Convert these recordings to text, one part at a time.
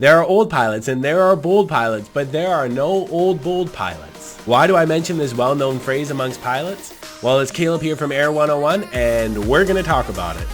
There are old pilots and there are bold pilots, but there are no old bold pilots. Why do I mention this well-known phrase amongst pilots? Well, it's Caleb here from Air 101 and we're going to talk about it.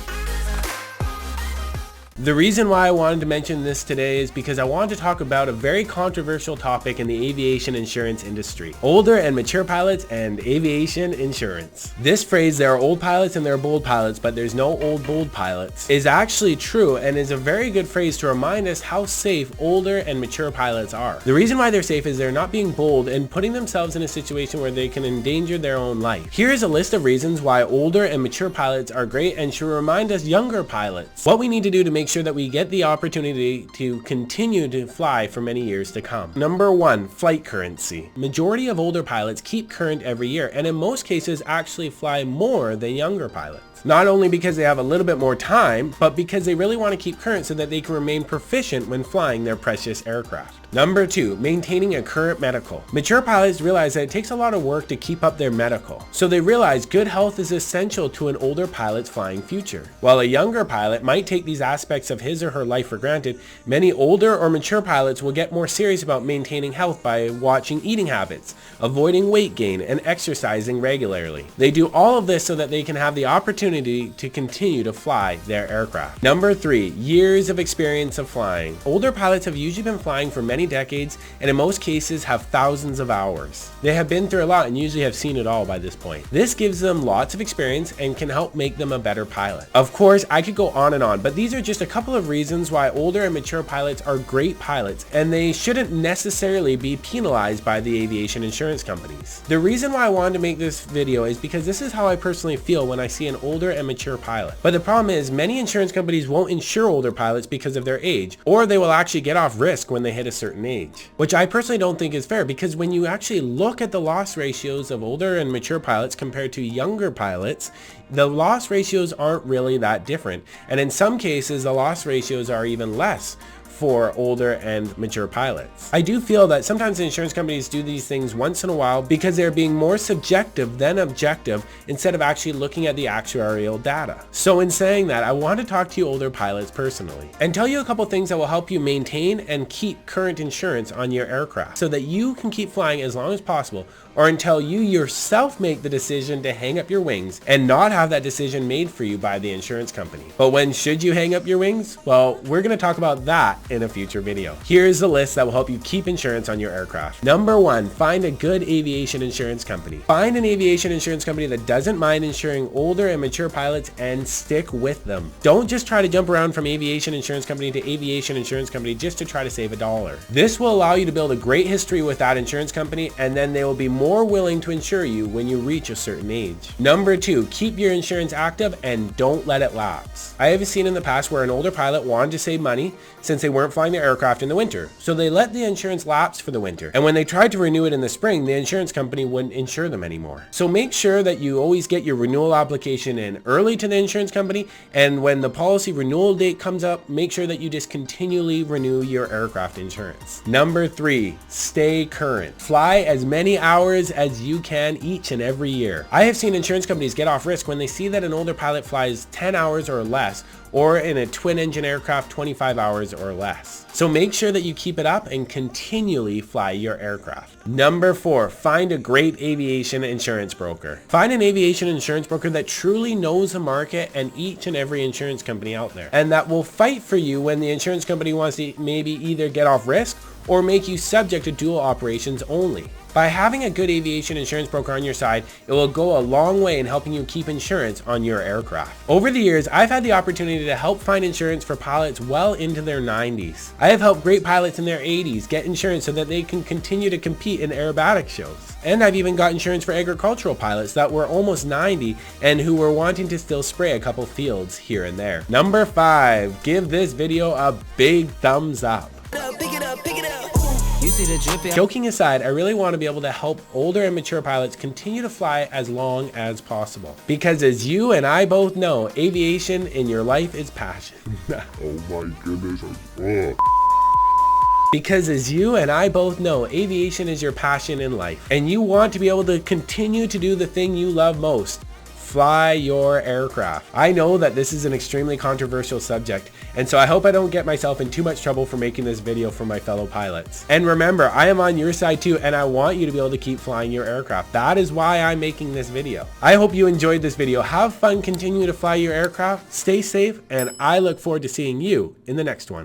The reason why I wanted to mention this today is because I wanted to talk about a very controversial topic in the aviation insurance industry. Older and mature pilots and aviation insurance. This phrase, there are old pilots and there are bold pilots, but there's no old bold pilots, is actually true and is a very good phrase to remind us how safe older and mature pilots are. The reason why they're safe is they're not being bold and putting themselves in a situation where they can endanger their own life. Here is a list of reasons why older and mature pilots are great and should remind us younger pilots what we need to do to make sure that we get the opportunity to continue to fly for many years to come. Number 1, flight currency. Majority of older pilots keep current every year and in most cases actually fly more than younger pilots. Not only because they have a little bit more time, but because they really want to keep current so that they can remain proficient when flying their precious aircraft. Number 2, maintaining a current medical. Mature pilots realize that it takes a lot of work to keep up their medical, so they realize good health is essential to an older pilot's flying future. While a younger pilot might take these aspects of his or her life for granted, many older or mature pilots will get more serious about maintaining health by watching eating habits, avoiding weight gain, and exercising regularly. They do all of this so that they can have the opportunity to continue to fly their aircraft. Number 3, years of experience of flying. Older pilots have usually been flying for many decades and in most cases have thousands of hours. They have been through a lot and usually have seen it all by this point. This gives them lots of experience and can help make them a better pilot. Of course, I could go on and on, but these are just a couple of reasons why older and mature pilots are great pilots and they shouldn't necessarily be penalized by the aviation insurance companies. The reason why I wanted to make this video is because this is how I personally feel when I see an older and mature pilot. But the problem is many insurance companies won't insure older pilots because of their age, or they will actually get off risk when they hit a certain age, which I personally don't think is fair because when you actually look at the loss ratios of older and mature pilots compared to younger pilots, the loss ratios aren't really that different, and in some cases the loss ratios are even less for older and mature pilots. I do feel that sometimes insurance companies do these things once in a while because they're being more subjective than objective instead of actually looking at the actuarial data. So in saying that, I want to talk to you older pilots personally and tell you a couple things that will help you maintain and keep current insurance on your aircraft so that you can keep flying as long as possible or until you yourself make the decision to hang up your wings and not have that decision made for you by the insurance company. But when should you hang up your wings? Well, we're going to talk about that in a future video. Here's the list that will help you keep insurance on your aircraft. Number 1, find a good aviation insurance company. Find an aviation insurance company that doesn't mind insuring older and mature pilots and stick with them. Don't just try to jump around from aviation insurance company to aviation insurance company just to try to save $1. This will allow you to build a great history with that insurance company and then they will be more willing to insure you when you reach a certain age. Number 2, keep your insurance active and don't let it lapse. I have seen in the past where an older pilot wanted to save money since they weren't flying their aircraft in the winter, so they let the insurance lapse for the winter, and when they tried to renew it in the spring, the insurance company wouldn't insure them anymore. So make sure that you always get your renewal application in early to the insurance company, and when the policy renewal date comes up, make sure that you just continually renew your aircraft insurance. Number 3, stay current. Fly as many hours as you can each and every year. I have seen insurance companies get off risk when they see that an older pilot flies 10 hours or less, or in a twin engine aircraft 25 hours or less. So make sure that you keep it up and continually fly your aircraft. Number 4, find a great aviation insurance broker. Find an aviation insurance broker that truly knows the market and each and every insurance company out there, and that will fight for you when the insurance company wants to maybe either get off risk or make you subject to dual operations only. By having a good aviation insurance broker on your side, it will go a long way in helping you keep insurance on your aircraft. Over the years, I've had the opportunity to help find insurance for pilots well into their 90s. I have helped great pilots in their 80s get insurance so that they can continue to compete in aerobatic shows. And I've even got insurance for agricultural pilots that were almost 90 and who were wanting to still spray a couple fields here and there. Number 5, give this video a big thumbs up. Pick it up, pick it up. Joking aside, I really want to be able to help older and mature pilots continue to fly as long as possible. Because as you and I both know, aviation in your life is passion. Oh my goodness, Because as you and I both know, aviation is your passion in life. And you want to be able to continue to do the thing you love most, fly your aircraft. I know that this is an extremely controversial subject, and so I hope I don't get myself in too much trouble for making this video for my fellow pilots. And remember, I am on your side too, and I want you to be able to keep flying your aircraft. That is why I'm making this video. I hope you enjoyed this video. Have fun, continue to fly your aircraft, stay safe, and I look forward to seeing you in the next one.